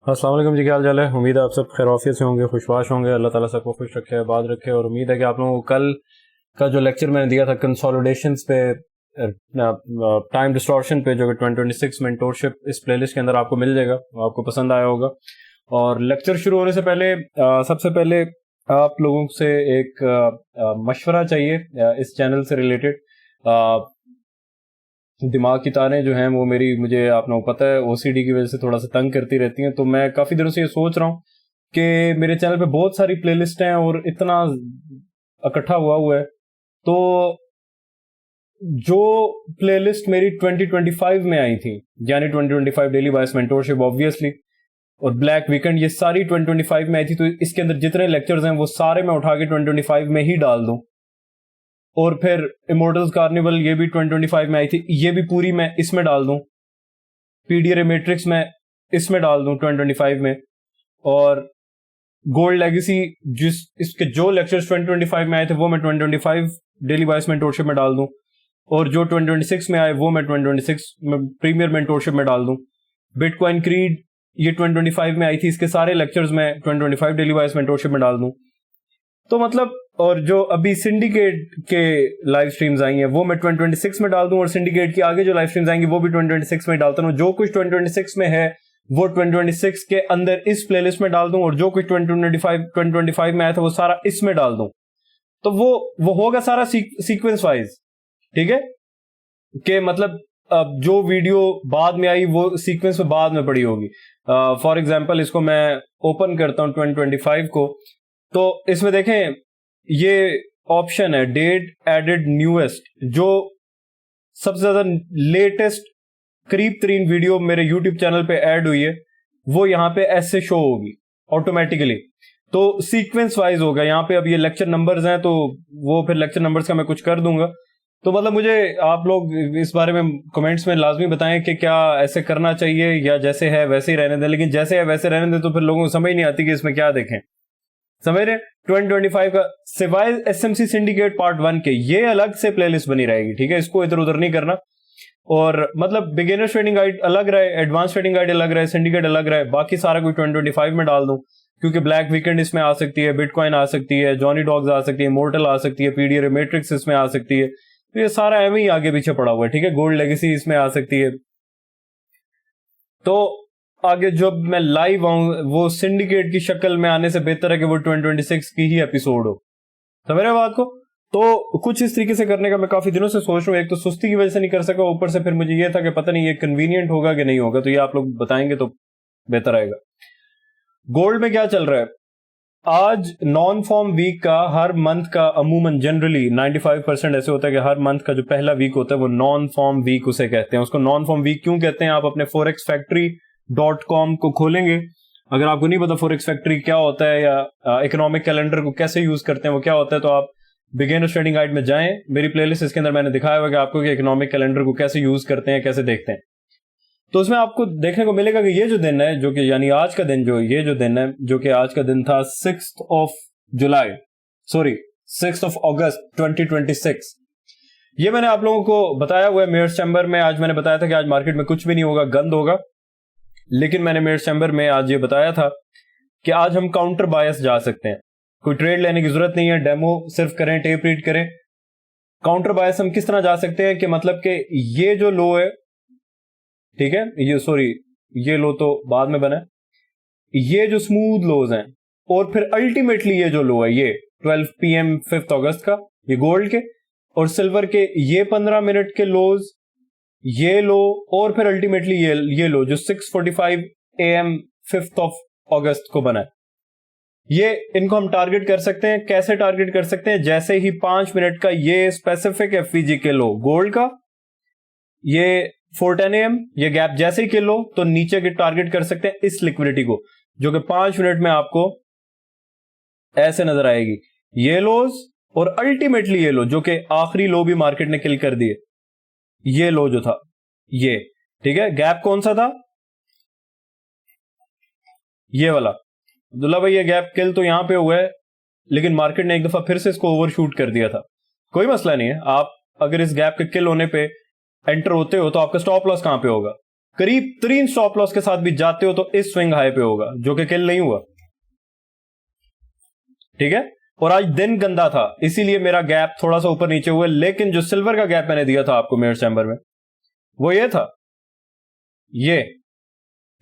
अस्सलाम वालेकुम जी, क्या हाल चाल है। उम्मीद है आप सब खैरियत से होंगे, खुशबाश होंगे। अल्लाह ताला सबको खुश रखे, आबाद रखे। और उम्मीद है कि आप लोगों को कल का जो लेक्चर मैंने दिया था कंसोलिडेशंस पे, टाइम डिस्टॉर्शन पे, जो कि 2026 मेंटोरशिप इस प्लेलिस्ट के अंदर आपको मिल जाएगा, आपको पसंद आया होगा। और लेक्चर शुरू होने से पहले सबसे पहले आप लोगों से एक मशवरा चाहिए इस चैनल से रिलेटेड। दिमाग की तारें जो हैं वो मुझे आप लोगों को पता है ओसीडी की वजह से थोड़ा सा तंग करती रहती हैं। तो मैं काफ़ी दिनों से ये सोच रहा हूँ कि मेरे चैनल पे बहुत सारी प्लेलिस्ट हैं और इतना इकट्ठा हुआ है, तो जो प्लेलिस्ट मेरी 2025 में आई थी, यानी 2025 डेली बायस मेंटोरशिप ऑब्वियसली और ब्लैक वीकेंड, ये सारी 2025 में आई थी। तो इसके अंदर जितने लेक्चर्स हैं वो सारे मैं उठा के 2025 में ही डाल दूं। और फिर इमोर्टल्स कार्निवल, ये भी 2025 में आई थी, ये भी पूरी मैं इसमें डाल दूं। पीडीआर मैट्रिक्स में इसमें डाल दूं 2025 में। और गोल्ड लेगेसी, इसके जो लेक्चर्स 2025 में आए थे वो मैं 2025 डेली बायस मेंटोरशिप में डाल दूं। और जो 2026 में आए वो मैं 2026 में प्रीमियर मेंटोरशिप में डाल दूं। बिटकॉइन क्रीड, ये 2025 में आई थी, इसके सारे लेक्चर्स मैं 2025 डेली बायस मेंटोरशिप में डाल दूं। तो मतलब, और जो अभी सिंडिकेट के लाइव स्ट्रीम्स आई हैं वो मैं 2026 में डाल दूं, और सिंडिकेट की आगे जो लाइव स्ट्रीम्स आएंगी वो भी 2026 में डालता हूं। जो कुछ 2026 में है वो 2026 के अंदर इस प्लेलिस्ट में डाल दूं, और जो कुछ 2025 में आया था वो सारा इसमें डाल दूं। तो वो होगा सारा सीक्वेंस वाइज, ठीक है। कि मतलब अब जो वीडियो बाद में आई वो सीक्वेंस में बाद में पड़ी होगी। फॉर एग्जाम्पल, इसको मैं ओपन करता हूं 2025 को, तो इसमें देखें ये ऑप्शन है डेट एडेड न्यूएस्ट, जो सबसे ज्यादा लेटेस्ट करीब तरीन वीडियो मेरे यूट्यूब चैनल पे ऐड हुई है वो यहाँ पे ऐसे शो होगी ऑटोमेटिकली। तो सीक्वेंस वाइज होगा यहाँ पे। अब ये लेक्चर नंबर्स हैं तो वो फिर लेक्चर नंबर्स का मैं कुछ कर दूंगा। तो मतलब मुझे आप लोग इस बारे में कमेंट्स में लाजमी बताएं कि क्या ऐसे करना चाहिए या जैसे है वैसे ही रहने दें। लेकिन जैसे है वैसे रहने दें तो फिर लोगों को समझ नहीं आती कि इसमें क्या देखें, समझ रहे। 2025 का सिवाय एसएमसी सिंडिकेट पार्ट 1 के ये अलग से प्लेलिस्ट बनी रहेगी, ठीक है। इसको इधर उधर नहीं करना। और मतलब बिगिनर ट्रेडिंग गाइड अलग रहे, एडवांस ट्रेडिंग गाइड अलग रहे, सिंडिकेट अलग रहे, बाकी सारा कुछ 2025 में डाल दूं। क्योंकि ब्लैक वीकेंड इसमें आ सकती है, बिटकॉइन आ सकती है, जॉनी डॉग्स आ सकती है, मोर्टल आ सकती है, पीडीआर मैट्रिक्स इसमें आ सकती है। तो ये सारा एम ही आगे पीछे पड़ा हुआ है, ठीक है। गोल्ड लेगेसी इसमें आ सकती है। तो आगे जब मैं लाइव आऊं वो सिंडिकेट की शक्ल में आने से बेहतर है कि वो 2026 की ही एपिसोड हो, समझ रहे बात को। तो कुछ इस तरीके से करने का मैं काफी दिनों से सोच रहा हूँ। एक तो सुस्ती की वजह से नहीं कर सका, ऊपर से फिर मुझे ये था कि पता नहीं ये कन्वीनियंट होगा कि नहीं होगा, तो ये आप लोग बताएंगे तो बेहतर आएगा। गोल्ड में क्या चल रहा है आज? नॉन फॉर्म वीक का हर मंथ का अमूमन जनरली 95% ऐसे होता है कि हर मंथ का जो पहला वीक होता है वो नॉन फॉर्म वीक उसे कहते हैं। उसको नॉन फॉर्म वीक क्यों कहते हैं? आप अपने forexfactory.com को खोलेंगे, अगर आपको नहीं पता फॉरेक्स फैक्ट्री क्या होता है या इकोनॉमिक कैलेंडर को कैसे यूज करते हैं वो क्या होता है, तो आप बिगिनर ट्रेडिंग गाइड में जाएं। मेरी प्लेलिस्ट इसके अंदर मैंने दिखाया हुआ कि आपको इकोनॉमिक कैलेंडर को कैसे यूज करते हैं, कैसे देखते हैं। तो उसमें आपको देखने को मिलेगा कि ये जो दिन है, जो कि यानी आज का दिन, ये जो दिन है, जो कि आज का दिन था 6 अगस्त 2026, ये मैंने आप लोगों को बताया हुआ है मेयर्स चैम्बर में। आज मैंने बताया था कि आज मार्केट में कुछ भी नहीं होगा, गंद होगा। लेकिन मैंने मेयर्स चैम्बर में आज ये बताया था कि आज हम काउंटर बायस जा सकते हैं, कोई ट्रेड लेने की जरूरत नहीं है, डेमो सिर्फ करें, टेप रीड करें। काउंटर बायस हम किस तरह जा सकते हैं कि मतलब कि ये जो लो है, ठीक है, ये लो तो बाद में बना, ये जो स्मूथ लोज हैं, और फिर अल्टीमेटली ये जो लो है ये 12 PM 5 अगस्त का, ये गोल्ड के और सिल्वर के ये 15 मिनट के लोज, ये लो, और फिर अल्टीमेटली ये लो जो 6:45 AM 5 अगस्त को बना है। ये इनको हम टारगेट कर सकते हैं। कैसे टारगेट कर सकते हैं? जैसे ही 5 मिनट का ये स्पेसिफिक एफवीजी के लो गोल्ड का, ये 4:10 AM ये गैप जैसे ही के लो तो नीचे के टारगेट कर सकते हैं इस लिक्विडिटी को, जो कि 5 मिनट में आपको ऐसे नजर आएगी। ये लोज और अल्टीमेटली ये लो जो कि आखिरी लो भी मार्केट ने किल कर दिए, ये लो जो था ये, ठीक है। गैप कौन सा था? ये वाला। अब्दुल्ला भाई ये गैप किल तो यहां पे हुआ है, लेकिन मार्केट ने एक दफा फिर से इसको ओवरशूट कर दिया था। कोई मसला नहीं है, आप अगर इस गैप के किल होने पे एंटर होते हो तो आपका स्टॉप लॉस कहां पे होगा? करीब 3 स्टॉप लॉस के साथ भी जाते हो तो इस स्विंग हाई पे होगा, जो कि किल नहीं हुआ। ठीक है, और आज दिन गंदा था इसीलिए मेरा गैप थोड़ा सा ऊपर नीचे हुआ, लेकिन जो सिल्वर का गैप मैंने दिया था आपको मेरे चैम्बर में वो ये था, ये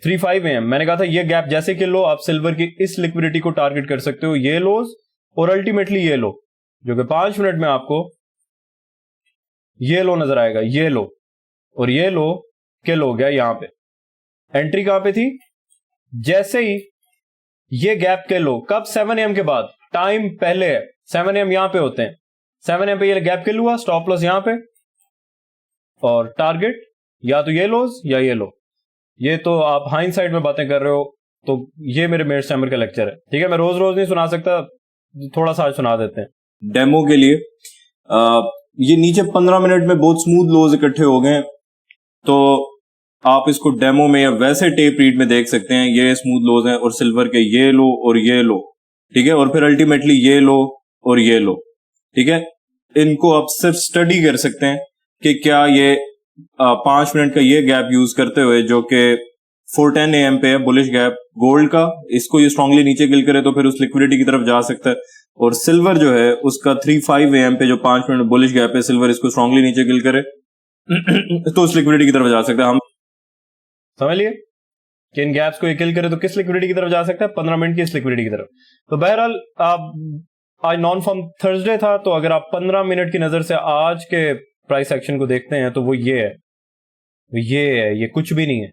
3-5 AM। मैंने कहा था ये गैप जैसे कि लो, आप सिल्वर की इस लिक्विडिटी को टारगेट कर सकते हो, ये लोज और अल्टीमेटली ये लो, जो कि 5 मिनट में आपको ये लो नजर आएगा, ये लो और ये लो किल हो गया। यहां पे एंट्री कहां पे थी, जैसे ही ये गैप के लो, कब, 7 AM के बाद, टाइम पहले है, 7 AM यहां पे होते हैं, 7 AM पे ये गैप किल हुआ, स्टॉप लॉस यहां पे और टारगेट या तो ये लोज या ये लो। ये तो आप हाइंडसाइड में बातें कर रहे हो, तो ये मेरे मेट चैम्बर का लेक्चर है। ठीक है, मैं रोज रोज नहीं सुना सकता, थोड़ा सा आज सुना देते हैं डेमो के लिए। ये नीचे 15 मिनट में बहुत स्मूथ लोज इकट्ठे हो गए, तो आप इसको डेमो में या वैसे टेप रीड में देख सकते हैं। ये स्मूथ लोज हैं और सिल्वर के ये लो और ये लो, ठीक है, और फिर अल्टीमेटली ये लो और ये लो। ठीक है, इनको आप सिर्फ स्टडी कर सकते हैं कि क्या ये 5 मिनट का ये गैप यूज करते हुए, जो कि 410 AM पे है बुलिश गैप गोल्ड का, इसको ये स्ट्रांगली नीचे किल करे तो फिर उस लिक्विडिटी की तरफ जा सकता है। और सिल्वर जो है उसका 3-5 AM पे जो 5 मिनट बुलिश गैप है, सिल्वर इसको स्ट्रांगली नीचे किल करे तो उस लिक्विडिटी की तरफ जा सकता है। हम समझ लिए कि इन गैप्स को ये किल करे तो किस लिक्विडिटी की तरफ जा सकता है, 15 मिनट की इस लिक्विडिटी की तरफ। तो बहरहाल आप, आज नॉन फॉर्म थर्सडे था, तो अगर आप 15 मिनट की नजर से आज के प्राइस एक्शन को देखते हैं तो वो ये है, ये कुछ भी नहीं है।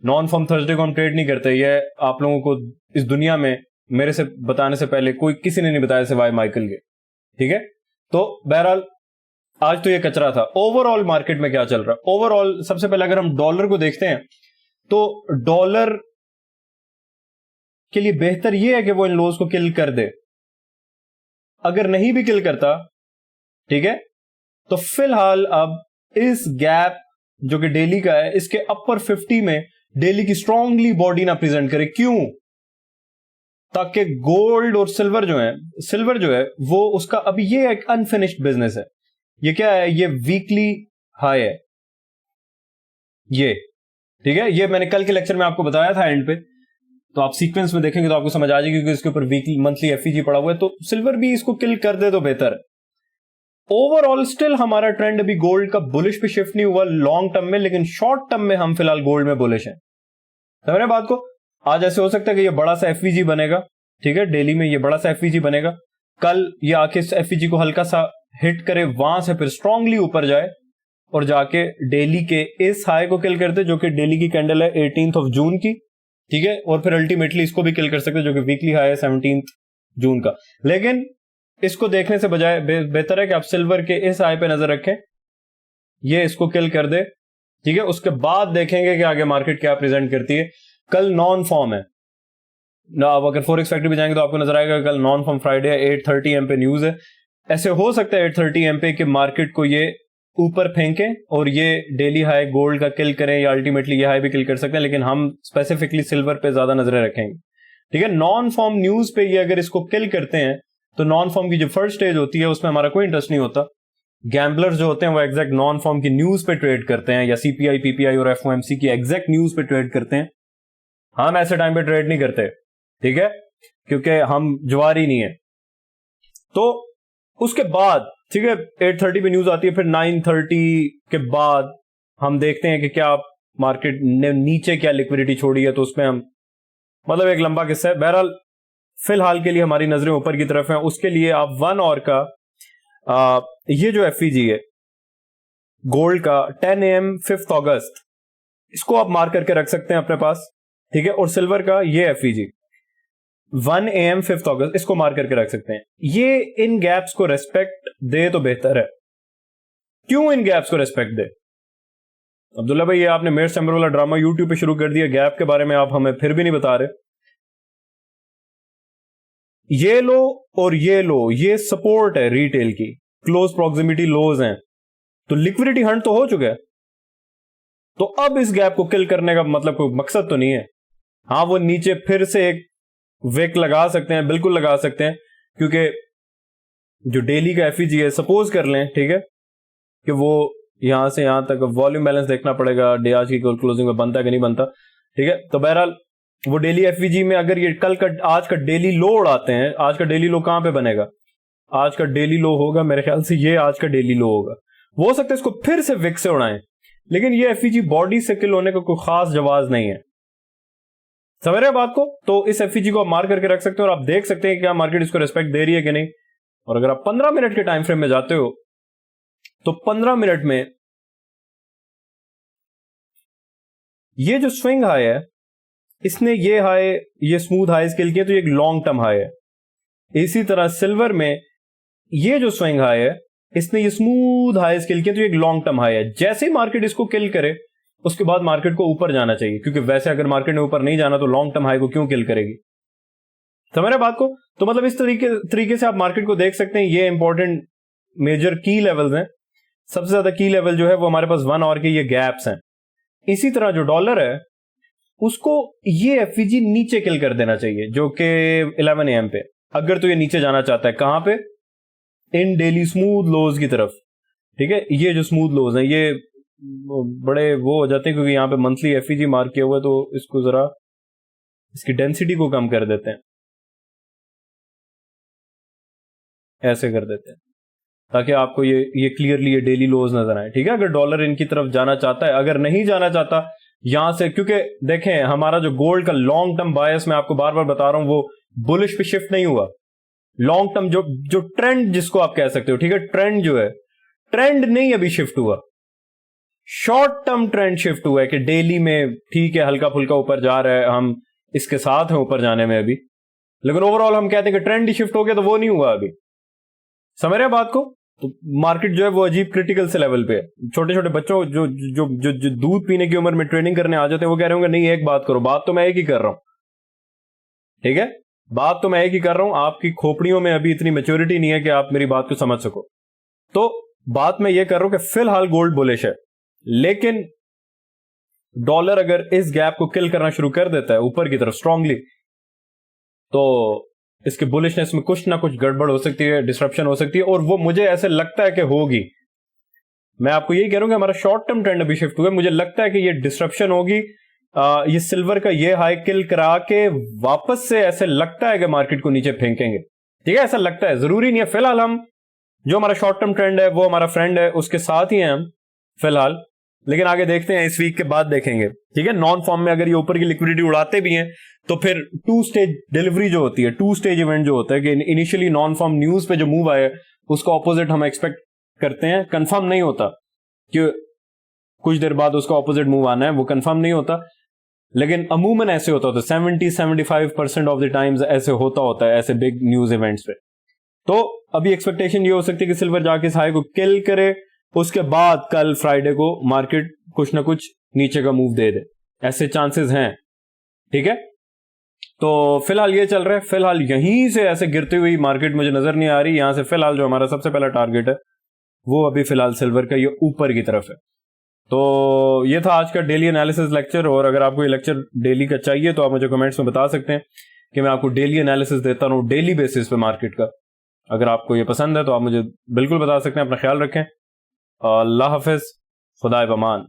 नॉन फॉर्म थर्सडे को हम ट्रेड नहीं करते, ये आप लोगों को इस दुनिया में मेरे से बताने से पहले कोई किसी ने नहीं बताया सिवाय माइकल के। ठीक है, तो बहरहाल आज तो ये कचरा था। ओवरऑल मार्केट में क्या चल रहा है, ओवरऑल सबसे पहले अगर हम डॉलर को देखते हैं तो डॉलर के लिए बेहतर यह है कि वो इन लोज को किल कर दे। अगर नहीं भी किल करता, ठीक है, तो फिलहाल अब इस गैप जो कि डेली का है, इसके अपर 50 में डेली की स्ट्रांगली बॉडी ना प्रेजेंट करे। क्यों? ताकि गोल्ड और सिल्वर जो है वो उसका अभी ये एक अनफिनिश्ड बिजनेस है। ये क्या है, ये वीकली हाई है ये। ठीक है, ये मैंने कल के लेक्चर में आपको बताया था एंड पे, तो आप सीक्वेंस में देखेंगे तो आपको समझ आ जाएगी, क्योंकि इसके ऊपर वीकली मंथली एफईजी पड़ा हुआ है। तो सिल्वर भी इसको किल कर दे तो बेहतर है। ओवरऑल स्टिल हमारा ट्रेंड अभी गोल्ड का बुलिश पे शिफ्ट नहीं हुआ लॉन्ग टर्म में, लेकिन शॉर्ट टर्म में हम फिलहाल गोल्ड में बुलिश हैं। समझ रहे बात को? आज ऐसे हो सकता है कि ये बड़ा सा एफईजी बनेगा, ठीक है, डेली में ये बड़ा सा एफईजी बनेगा, कल ये आके इस एफईजी को हल्का सा हिट करे, वहां से फिर स्ट्रांगली ऊपर जाए और जाके डेली के इस हाई को किल करते, जो कि डेली की कैंडल है 18 जून की। ठीक है, और फिर अल्टीमेटली इसको भी किल कर सकते, जो कि वीकली हाई है 17 जून का। लेकिन इसको देखने से बजाय बेहतर है कि आप सिल्वर के इस हाई पे नजर रखें, ये इसको किल कर दे। ठीक है, उसके बाद देखेंगे कि आगे मार्केट क्या प्रेजेंट करती है। कल नॉन फॉर्म है ना, आप अगर फॉरेक्स फैक्ट्री पे जाएंगे तो आपको नजर आएगा कल नॉन फॉर्म फ्राइडे है, 8:30 AM पे न्यूज है। ऐसे हो सकता है 8:30 AM पे कि मार्केट को ये ऊपर फेंके और ये डेली हाई गोल्ड का किल करें, या अल्टीमेटली ये हाई भी किल कर सकते हैं, लेकिन हम स्पेसिफिकली सिल्वर पे ज्यादा नजरें रखेंगे। ठीक है, नॉन फॉर्म न्यूज पे ये अगर इसको किल करते हैं तो नॉन फॉर्म की जो फर्स्ट स्टेज होती है उसमें हमारा कोई इंटरेस्ट नहीं होता। गैम्बलर्स जो होते हैं वो एग्जैक्ट नॉन फॉर्म की न्यूज पे ट्रेड करते हैं, या सीपीआई, पीपीआई और एफओएमसी की एग्जैक्ट न्यूज पे ट्रेड करते हैं। हम ऐसे टाइम पे ट्रेड नहीं करते, ठीक है, क्योंकि हम जुआरी नहीं है। तो उसके बाद ठीक है 8:30 पे न्यूज आती है, फिर 9:30 के बाद हम देखते हैं कि क्या मार्केट ने नीचे क्या लिक्विडिटी छोड़ी है, तो उसमें हम मतलब एक लंबा किस्सा है। बहरहाल फिलहाल के लिए हमारी नजरें ऊपर की तरफ हैं। उसके लिए आप 1 आवर का ये जो एफईजी है गोल्ड का 10 AM 5 अगस्त, इसको आप मार्क करके रख सकते हैं अपने पास। ठीक है, और सिल्वर का ये एफईजी 1 AM 5 अगस्त, इसको मार्क करके रख सकते हैं। ये इन गैप्स को रेस्पेक्ट दे तो बेहतर है। क्यों इन गैप्स को रेस्पेक्ट दे? अब्दुल्ला भाई, ये आपने मेरे चैम्बर वाला ड्रामा यूट्यूब पे शुरू कर दिया, गैप के बारे में आप हमें फिर भी नहीं बता रहे। ये लो और ये लो, ये सपोर्ट है रिटेल की, क्लोज प्रॉक्सिमिटी लोज हैं, तो लिक्विडिटी हंट तो हो चुका है। तो अब इस गैप को किल करने का मतलब कोई मकसद तो नहीं है। हाँ, वो नीचे फिर से एक वेक लगा सकते हैं, बिल्कुल लगा सकते हैं, क्योंकि जो डेली का एफईजी है, सपोज कर लें, ठीक है, कि वो यहां से यहां तक वॉल्यूम बैलेंस देखना पड़ेगा, डे आज की क्लोजिंग में बनता है कि नहीं बनता। ठीक है, तो बहरहाल वो डेली एफवीजी में अगर ये कल का आज का डेली लो उड़ाते हैं, आज का डेली लो कहां पे बनेगा, आज का डेली लो होगा मेरे ख्याल से ये आज का डेली लो होगा। वो हो सकता है इसको फिर से विक से उड़ाएं, लेकिन ये एफवीजी बॉडी से किल होने का कोई खास जवाब नहीं है। समझ रहे बात को? तो इस एफवीजी को आप मार करके रख सकते हो और आप देख सकते हैं कि क्या मार्केट इसको रिस्पेक्ट दे रही है कि नहीं। और अगर आप 15 मिनट के टाइम फ्रेम में जाते हो तो 15 मिनट में ये जो स्विंग हाई है, इसने ये हाई, ये स्मूथ हाई स्केल किया तो ये एक लॉन्ग टर्म हाई है। इसी तरह सिल्वर में ये जो स्विंग हाई है, इसने ये स्मूथ हाई स्केल किया तो ये एक लॉन्ग टर्म हाई है। जैसे ही मार्केट इसको किल करे उसके बाद मार्केट को ऊपर जाना चाहिए, क्योंकि वैसे अगर मार्केट ने ऊपर नहीं जाना तो लॉन्ग टर्म हाई को क्यों किल करेगी। समझ रहे बात को? तो मतलब इस तरीके से आप मार्केट को देख सकते हैं। ये इंपॉर्टेंट मेजर की लेवल्स हैं। सबसे ज्यादा की लेवल जो है वो हमारे पास 1 आवर के ये गैप्स हैं। इसी तरह जो डॉलर है उसको ये एफवीजी नीचे किल कर देना चाहिए, जो कि 11 AM पे, अगर तो ये नीचे जाना चाहता है। कहां पे? इन डेली स्मूथ लोज की तरफ। ठीक है, ये जो स्मूथ लोज हैं ये बड़े वो हो जाते हैं क्योंकि यहां पे मंथली एफवीजी मार्क किया हुआ है, तो इसको जरा इसकी डेंसिटी को कम कर देते हैं, ऐसे कर देते हैं ताकि आपको ये क्लियरली ये डेली लोज नजर आए। ठीक है, अगर डॉलर इनकी तरफ जाना चाहता है, अगर नहीं जाना चाहता यहां से, क्योंकि देखें हमारा जो गोल्ड का लॉन्ग टर्म बायस, मैं आपको बार बार बता रहा हूं, वो बुलिश पे शिफ्ट नहीं हुआ। लॉन्ग टर्म जो ट्रेंड जिसको आप कह सकते हो, ठीक है, ट्रेंड जो है, ट्रेंड नहीं अभी शिफ्ट हुआ, शॉर्ट टर्म ट्रेंड शिफ्ट हुआ है कि डेली में ठीक है हल्का फुल्का ऊपर जा रहा है, हम इसके साथ हैं ऊपर जाने में अभी, लेकिन ओवरऑल हम कहते हैं कि ट्रेंड ही शिफ्ट हो गया, तो वो नहीं हुआ अभी। समझ रहे हैं बात को? तो मार्केट जो है वो अजीब क्रिटिकल से लेवल पे है। छोटे छोटे बच्चों जो जो जो जो दूध पीने की उम्र में ट्रेनिंग करने आ जाते हैं, वो कह रहे होंगे नहीं एक बात करो, बात तो मैं एक ही कर रहा हूं। ठीक है, बात तो मैं एक ही कर रहा हूं, आपकी खोपड़ियों में अभी इतनी मेच्योरिटी नहीं है कि आप मेरी बात को समझ सको। तो बात मैं ये कर रहा हूं कि फिलहाल गोल्ड बुलिश है, लेकिन डॉलर अगर इस गैप को किल करना शुरू कर देता है ऊपर की तरफ स्ट्रांगली, तो इसके बुलिशनेस में कुछ ना कुछ गड़बड़ हो सकती है, डिसरप्शन हो सकती है, और वो मुझे ऐसे लगता है कि होगी। मैं आपको यही कह रहा हूं कि हमारा शॉर्ट टर्म ट्रेंड अभी शिफ्ट हुआ है, मुझे लगता है कि ये डिसरप्शन होगी। ये सिल्वर का ये हाई किल करा के वापस से ऐसे लगता है कि मार्केट को नीचे फेंकेंगे। ठीक है, ऐसा लगता है, जरूरी नहीं है। फिलहाल हम जो हमारा शॉर्ट टर्म ट्रेंड है वो हमारा फ्रेंड है, उसके साथ ही हैं हम फिलहाल, लेकिन आगे देखते हैं, इस वीक के बाद देखेंगे। ठीक है, नॉन फॉर्म में अगर ये ऊपर की लिक्विडिटी उड़ाते भी हैं तो फिर 2 स्टेज डिलीवरी जो होती है, 2 स्टेज इवेंट जो होता है कि इनिशियली नॉन फॉर्म न्यूज पे जो मूव आए उसका ऑपोजिट हम एक्सपेक्ट करते हैं। कंफर्म नहीं होता कि कुछ देर बाद उसका ऑपोजिट मूव आना है, वो कंफर्म नहीं होता, लेकिन अमूमन ऐसे होता है। 70-75% ऑफ द टाइम्स ऐसे होता है ऐसे बिग न्यूज इवेंट्स पे। तो अभी एक्सपेक्टेशन ये हो सकती है कि सिल्वर जाके इस हाई को किल करे, उसके बाद कल फ्राइडे को मार्केट कुछ ना कुछ नीचे का मूव दे दे, ऐसे चांसेस हैं। ठीक है, तो फिलहाल ये चल रहा है। फिलहाल यहीं से ऐसे गिरती हुई मार्केट मुझे नजर नहीं आ रही। यहां से फिलहाल जो हमारा सबसे पहला टारगेट है वो अभी फिलहाल सिल्वर का ये ऊपर की तरफ है। तो ये था आज का डेली एनालिसिस लेक्चर, और अगर आपको ये लेक्चर डेली का चाहिए तो आप मुझे कमेंट्स में बता सकते हैं कि मैं आपको डेली एनालिसिस देता रहूं डेली बेसिस पे मार्केट का। अगर आपको ये पसंद है तो आप मुझे बिल्कुल बता सकते हैं। अपना ख्याल रखें। अल्लाह हाफिज, खुदा पमान।